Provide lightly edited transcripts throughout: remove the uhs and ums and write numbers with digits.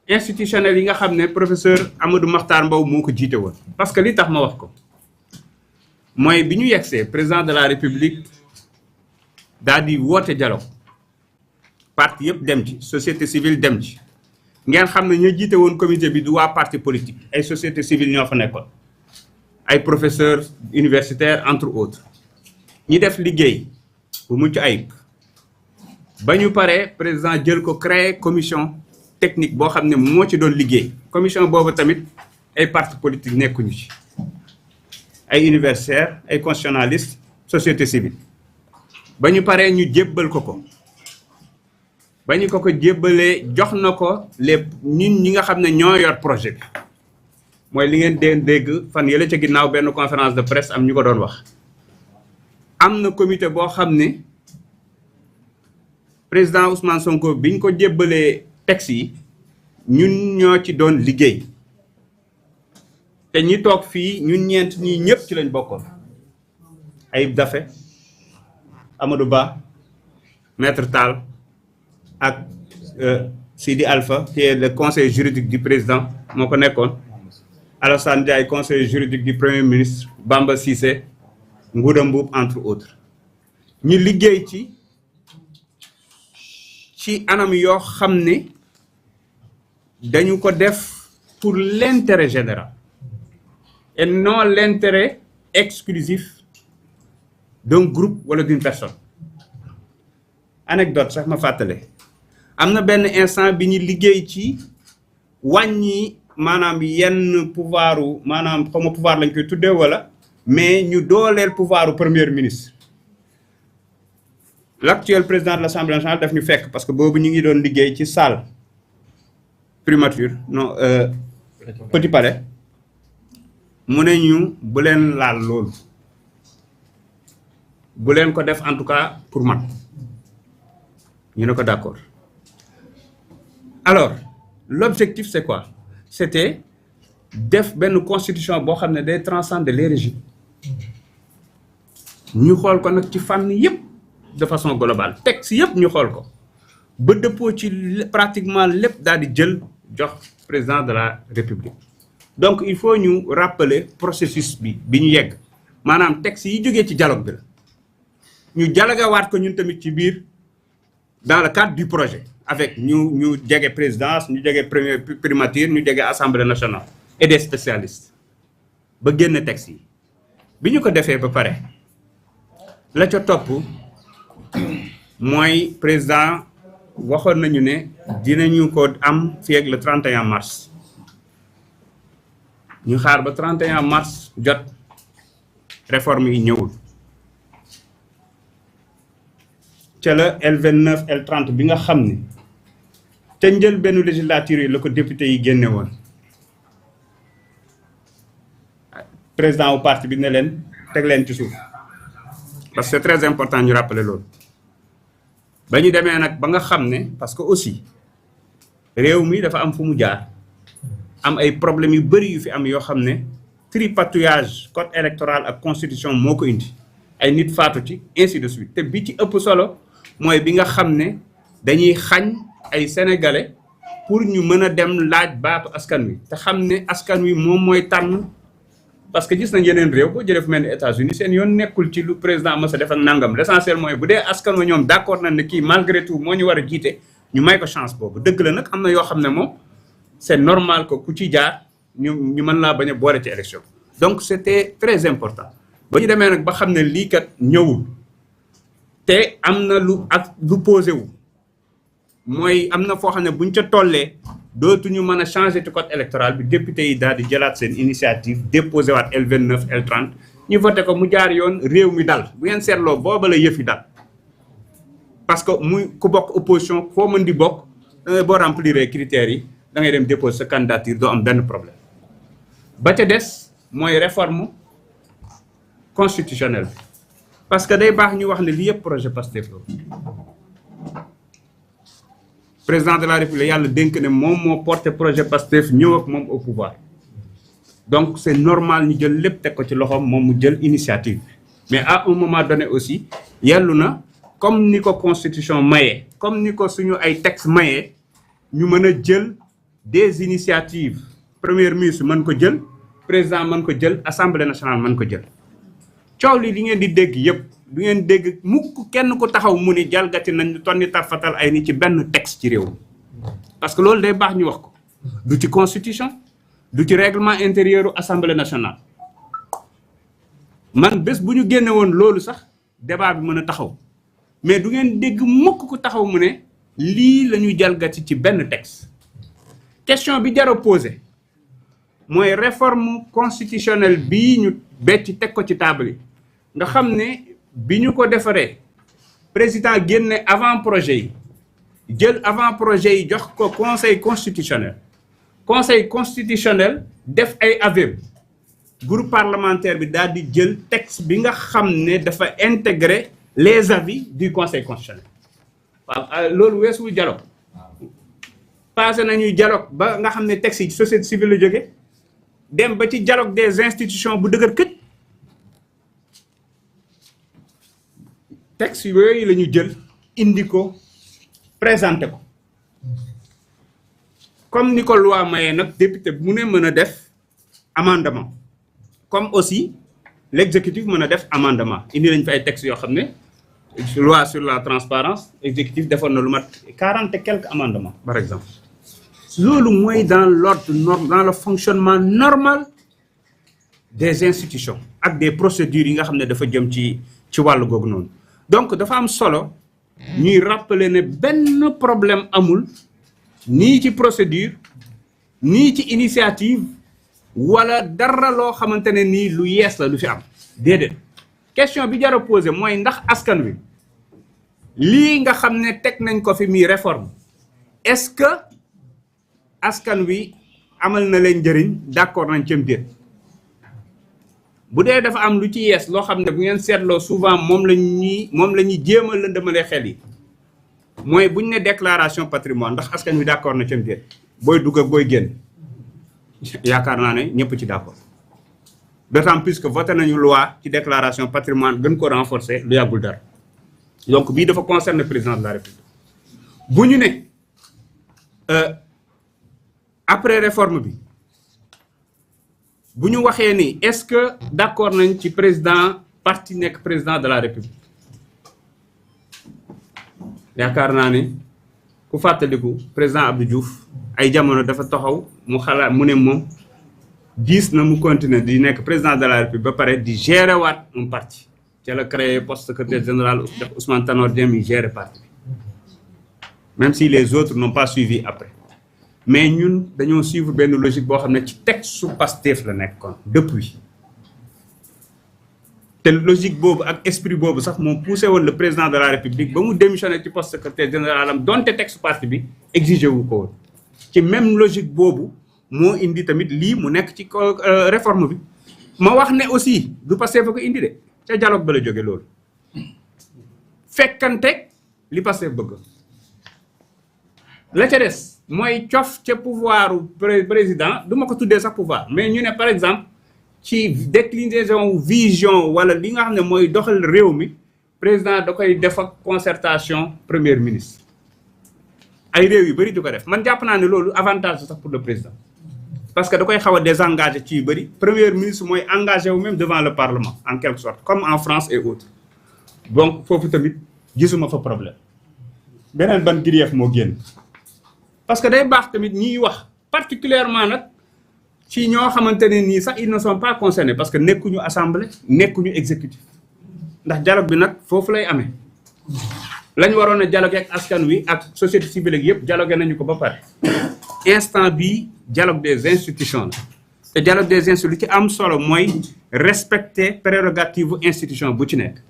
institutionnel yi nga xam ne professeur Amadou Makhtar Mbow moo ko jiite woon. parce que li tax ma wax ko mooy bi ñu yegsee président de la république daal di woote dialogue parti yëpp dem ci société civile dem ci ngeen xam ne ñoo jiite woon comité bi du waa parti politique ay société civile ñoo fa nekkoon ay professeurs universitaires entre autres ñi def liggéey bu mucc ayib ba ñu paree président jël ko créer commission technique boo xam ne moo ci doon liggéey commission boobu tamit ay parti politique nekkuñu ci ay universitaires ay constitutionnalistes société civile ba ñu paree ñu jébbal ko ba ñu ko jébbalee jox na ko les ñun ñi nga xam ne ñoo yor projet bi mooy li ngeen dégg fan yële ca ginnaaw benn conférence de presse am ñu ko doon wax am na comité boo xam ne président Ousmane Sonko biñ ko jébbalee texte yi ñun ñoo ci doon liggéey te ñi toog fii ñun ñeent ñii ñëpp ci lañ bokkoon Ayib Daffé Amadou Ba Maître Tall ak Sidi Alpha qui est le conseil juridique du président moo ko nekkoon Alassane Ndiaye conseiller juridique du premier ministre Bamba Cissé Ngouda Mboup entre autres ñu liggéey ci anam yoo xam ne dañu ko def pour l'intérêt général et non l'intérêt exclusif d'un groupe wala d'une personne. Anecdote sax ma fàttale am na benn instant bi ñu liggéey ci wàññi maanaam yenn pouvoiru maanaam xaw ma pouvoir lañ koy tuddee wala mais ñu dooleel pouvoiru premier ministre. L'actuel président de l'Assemblée nationale daf ñu fekk parce que boobu ñu ngi doon liggéey ci salle primature non Petit Palais mu ne ñu bu leen laal loolu bu leen ko def en tout cas pour man ñu ne ko d'accord. Alors l'objectif c'est quoi? C'était def benn constitution boo xam ne day transcender les régimes ñu xool ko nag ci fànn yépp de façon globale texte yépp ñu xool ko ba dëppoo ci pratiquement lépp daal di jël jox président de la république. Donc il faut ñu rappeler processus bi ñu yegg maanaam texte yi jógee ci dialogue bi la ñu dialoguewaat ko ñun tamit ci biir dans le cadre du projet avec ñu jege présidence ñu jege premier primature ñu jege assemblée nationale et des spécialistes ba génn texte yi bi ñu ko defee ba pare la ca topp mooy président waxoon nañu ne dinañu ko am fii ak le 31 mars ñu xaar ba 31 mars jot réforme yi ñëwul ca la L29 L30 bi nga xam ne te njël benn législature yi la ko député yi génne woon président wu parti bi ne leen teg leen ci suuf parce que c'est très important ñu rappeler loolu ba ñu demee nag ba nga xam ne parce que aussi réew mi dafa am fu mu jaar am ay problèmes yu bëri yu fi am yoo xam ne tripatouillage code électoral ak constitution moo ko indi ay nit faatu ci ainsi de suite te bi ci ëpp solo mooy bi nga xam ne dañuy xañ ay sénégalais pour ñu mën a dem laaj baatu askan wi te xam ne askan wi moom mooy tànn parce que gis nañ yeneen réew boo jëlee fu mel ni États-Unis seen yoon nekkul ci lu président mës a def ak nangam l'essentiel mooy bu dee askan wa ñoom d'accord nañ ne kii malgré tout moo ñu war a jiite ñu may ko chance boobu dëgg la nag am na yoo xam ne moom c'est normal que ku ci jaar ñu mën laa bañ a boole ci élection donc c'était très important ba ñu demee nag ba xam ne lii kat ñëwul te am na lu posé wu mooy am na foo xam ne buñ ca tollee dootuñu mën a changer ci code électoral bi député yi daal di jëlaat seen initiative déposé waat L29 L30 ñu voté ko mu jaar yoon réew mi dal bu ngeen seetloo booba la yëf yi dal parce que muy ku bokk opposition foo mën di bokk boo remplir critères yi da ngay dem déposer sa candidature doo am benn problème ba ca des mooy réforme constitutionnelle bi parce que day baax ñu wax ne lii yëpp projet Pastef la président de la République yàlla dénk ne moom moo porté projet Pastef ñëw ak moom au pouvoir donc c'est normal ñu jël lépp teg ko ci loxoom moom mu jël initiative mais à un moment donné aussi yellu na comme ni ko constitution mayee comme ni ko suñu ay texte mayee ñu mën a jël des initiatives premier ministre mën ko jël président mën ko jël assemblée nationale mën ko jël coow li ngeen di dégg yëpp du ngeen dégg mukk kenn ku taxaw mu ni jalgati nañ tonni tarfatal ay ni ci benn texte ci réew parce que loolu day baax ñu wax ko du ci constitution du ci règlement intérieur assemblée nationale man bés bu ñu génne woon loolu sax débat bi mën a taxaw mais du ngeen dégg mukk ku taxaw mu ne lii la ñuy jalgati ci benn texte question bi jar a posé mooy réforme constitutionnelle bii ñu becc teg ko ci table yi nga xam ne bi ñu ko defaree président génne avant projet yi jël avant projet yi jox ko conseil constitutionnel def ay avis groupe parlementaire bi daal di jël texte bi nga xam ne dafa intégrer les avis du conseil constitutionnel waaw loolu weesuwul dialogue passé nañuy dialogue ba nga xam ne texte yi société civile la jóge dem ba ci dialogue des institutions bu dëgër këj texte yooyu la ñu jël indi ko présenté ko comme ni ko loi mayee nag député mu ne mën a def amendement comme aussi l'exécutif mën a def amendement indi nañ fi ay textes yoo xam ne loi sur la transparence exécutif defoon na lu mat 40 et quelques amendements par exemple loolu mooy dans l'ordre dans le fonctionnement normal des institutions ak des procédures yi nga xam ne dafa jëm ci wàllu googu noonu donc dafa am solo ñuy rappeler ne benn problème amul nii ci procédure nii ci initiative wala dara loo xamante ne nii lu yees la lu fi am déedéet question bi jar a posé mooy ndax askan wi lii nga xam ne teg nañ ko fi muy réforme est-ce que askan wi amal na leen njëriñ d'accord nañ cëm déet bu dee dafa am lu ci yees loo xam ne bu ngeen seetloo souvent moom la ñuy jéem a lëndëmalee xel yi mooy buñ ne déclaration patrimoine ndax askan wi d'accord na cëm déet booy dugg ak booy génn yaakaar naa ne ñëpp ci d'accord d'autant plus que voté nañu loi ci déclaration patrimoine gën ko renforcer lu yàggul dara donc bii dafa concerner président de la république bu ñu ne après réforme bi bu ñu waxee ni est-ce que d'accord nañ ci président parti nekk président de la république yaakaar naa ne ku fàttaliku président Abdou Diouf ay jamono dafa taxaw mu xalaat mu ne moom diis na mu continuer di nekk président de la république ba pare di gérer waat un parti ca la créé poste secrétaire général Ousmane Tanor Dieng mi gérer parti bi même si les autres n'ont pas suivi après mais ñun dañoo suivre benn logique boo xam ne ci texte su Pastef la nekkoon depuis te logique boobu ak esprit boobu sax moom poussé woon le président de la république ba mu démissionné ci poste secrétaire général am donte texte parti bi exigé wu ko woon ci même logique boobu moo indi tamit lii mu nekk ci réforme bi ma wax ne aussi du Pastef fa ko indi de ca dialogue ba la jóge loolu fekkante li Pastef bëgg la ca des mooy cof ca pouvoiru président du ma ko tuddee sax pouvoir mais ñu ne par exemple ci déclinaison vision wala li nga xam ne mooy doxal réew mi président da koy def ak concertation premier ministre ay réew yu bëri du ko def man jàpp naa ne loolu avantage sax pour le président parce que da koy xaw a désengagé ci yu bëri premier ministre mooy engagé wu même devant le parlement en quelque sorte comme en France et autres donc foofu tamit gisuma fa problème beneen ban grief moo génn parce que day baax tamit ñiy wax particulièrement nag ci ñoo xamante ne nii sax ils ne sont pas concernés parce que nekkuñu assemblée nekkuñu exécutif ndax dialogue bi nag foofu lay amee lañ waroon a dialogue ak askan wi ak société civile ak yëpp dialogue nañu ko ba pare instant bii dialogue des institutions la te dialogue des institutions li ci am solo mooy respecter prérogative institution bu ci nekk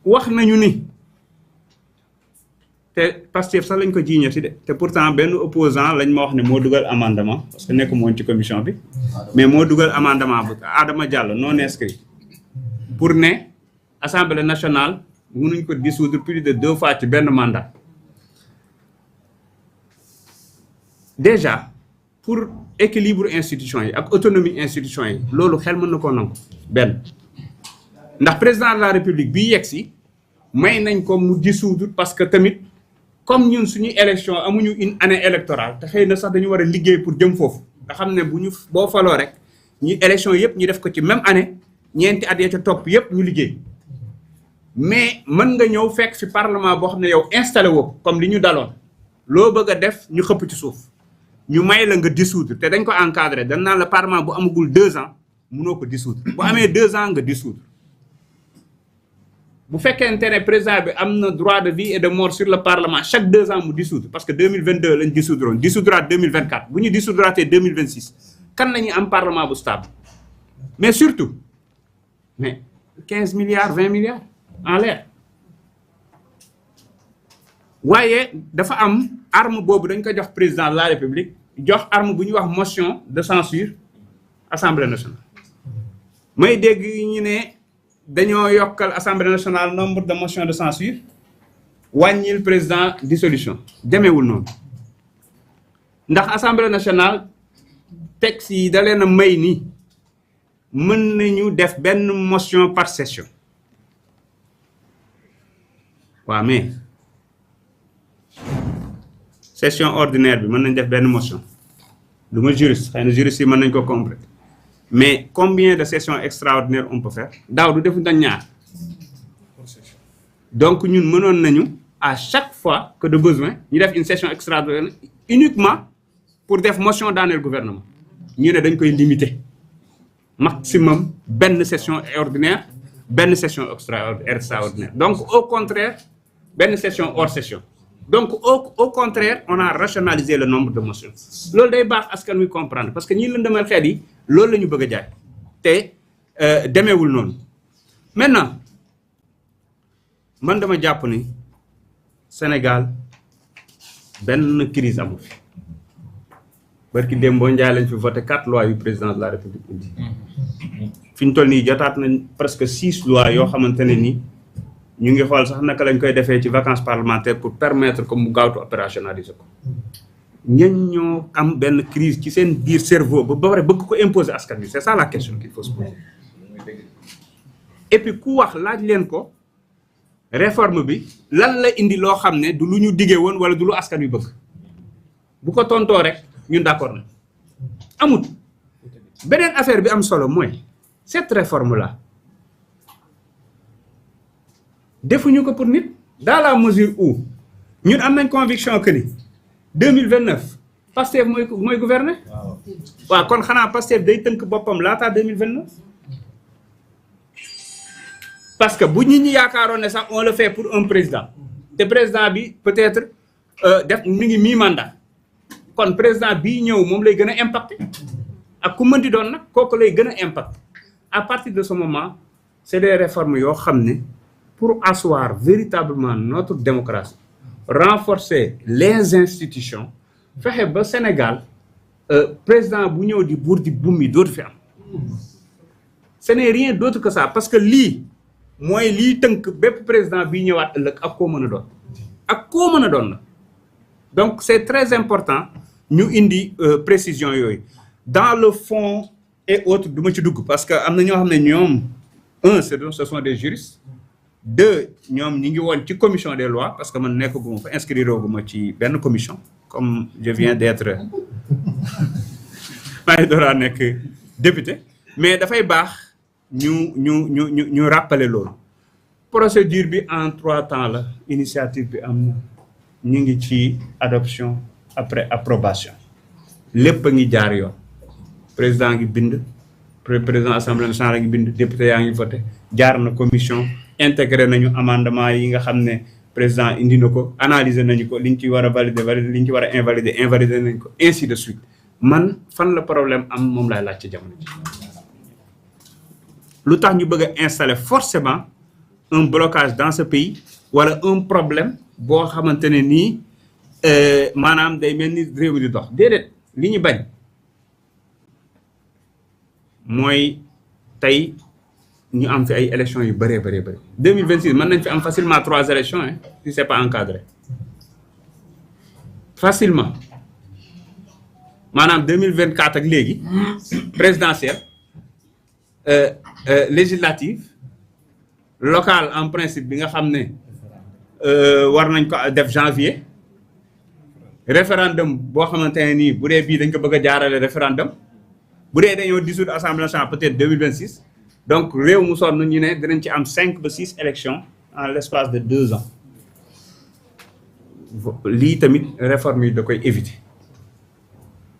wax nañu ni te Pastef sax lañ ko jiiñati de te pourtant benn opposant lañ ma wax ne moo dugal amendement parce que nekku moon ci commission bi mais moo dugal amendement bu Adama Diallo non inscrit pour ne assemblée nationale mënuñ ko dissoudre plus de 2 fois ci benn mandat déjà pour équilibre institution yi ak autonomie institution yi loolu xel mën na koo nangu benn ndax président de la république bii yegg si may nañ ko mu dissoudre parce que tamit comme ñun suñu élection amuñu une année électorale te xëy na sax dañu war a liggéey pour jëm foofu nga xam ne bu ñu boo faloo rek ñu élection yëpp ñu def ko ci même année ñeenti at ya ca topp yëpp ñu liggéey mais mën nga ñëw fekk fi parlement boo xam ne yow installé woo comme li ñu daloon loo bëgg a def ñu xëpp ci suuf ñu may la nga dissoudre te dañ ko encadré dañ naan la parlement bu amagul 2 ans mënoo ko dissoudre bu amee 2 ans nga dissoudre bu fekkente ne président bi am na droit de vie et de mort sur le parlement chaque 2 ans mu dissoudre parce que 2022 lañ dissoudroon dissoudra 2024 bu ñu dissoudratee 2026 kan la ñuy am parlement bu stable mais surtout mais 15 milliards 20 milliards en l'air waaye dafa am arme boobu dañ ko jox président de la république jox arme bu ñuy wax motion de censure assemblée nationale may dégg ñu ne dañoo yokkal assemblée nationale nombre de motions de censure wàññil président dissolution demeewul noonu ndax assemblée nationale texte yi da leen a may ni mën nañu def benn motion par session waaw mais session ordinaire bi mën nañ def benn motion du ma juriste xëy na juriste yi mën nañ ko comprendre mais combien de sessions extraordinaires on peut faire daaw du defu dañ ñaar donc ñun mënoon nañu à chaque fois que de besoin ñu def une session extraordinaire uniquement pour def motion daaneel gouvernement ñu ne dañ koy limiter maximum benn session ordinaire benn session extraordinaire donc au contraire benn session hors session donc au contraire on a rationalisé le nombre de motions loolu day baax askan wi comprendre parce que ñi lëndëmal xeet yi loolu la ñu bëgg a jaay te demeewul noonu maintenant man dama jàpp ni Sénégal benn crise amu fi barki démb Ndiaye lañ fi voté 4 lois yu président de la République indi fi ñu toll nii jotaat nañ presque 6 lois yoo xamante ne ni ñu ngi xool sax naka lañ koy defee ci vacances parlementaires pour permettre que mu gaawtu opérationnaliser ko ñan ñoo am benn crise ci seen biir cerveau ba pare bëgg ko imposer askan bi c'est ça la question qu'il faut se poser et puis ku wax laaj leen ko réforme bi lan la indi loo xam ne du lu ñu diggee woon wala du lu askan wi bëgg bu ko tontoo rek ñun d'accord na amut beneen affaire bi am solo mooy cette réforme là defuñu ko pour nit dans la mesure où ñun am nañ conviction que ni 2029 Pastef mooy gouverner waaw kon xanaa Pastef day tënk boppam laata 2029 parce que bu nit ñi yaakaaroon ne sax on le fait pour un président te président bi peut-être def mi ngi mi-mandat kon président bii ñëw moom lay gën a impacté ak ku mënti doon nag kooku lay gën a impacté à partir de ce moment c'est des réformes yoo xam ne pour asseoir véritablement notre démocratie renforcer les institutions fexe ba Sénégal président bu ñëw di buur di bum yi dootu fi am ce n'est rien d'autre que ça parce que lii mooy lii tënk bépp président bi ñëwaat ëllëg ak koo mën a doon ak koo mën a doon la donc c'est très important ñu indi précision yooyu dans le fond et autres du ma ci dugg parce que am na ñoo xam ne ñoom ce sont des juristes 2 ñoom ñi ngi woon ci commission des lois parce que man nekkaguma fa inscrire guma ci benn commission comme je viens d'être maa ngi door a nekk député mais dafay baax ñu rappeler loolu procédure bi en 3 temps la initiative bi am na ñu ngi ci adoption après approbation lépp a ngi jaar yoon président ngi bind président assemblée nationale ngi bind député yaa ngi voté jaar na commission intégré nañu amendement yi nga xam ne président indi na ko analyser nañu ko liñ ci war a valider liñ ci war a invalider nañu ko ainsi de suite man fan la problème am moom laay laaj ci jamono ji lu tax ñu bëgg a installer forcément un blocage dans ce pays wala un problème boo xamante ne nii maanaam day mel ni réew mi di dox déedéet li ñu bañ mooy tey ñu am fi ay élections yu bëree bëri 2026 mën nañ fi am facilement 3 élections si c'est pas encadré facilement maanaam 2024 ak léegi présidentielle législative locale en principe bi nga xam ne war nañ ko def janvier référendum boo xamante ne nii bu dee bii dañ ko bëgg a jaarale référendum bu dee dañoo dissoudre assemblée nationale peut-être 2026 donc réew mu sonn ñu ne dinañ ci am 5 ba 6 élections en l'espace de 2 ans lii tamit réforme yi da koy éviter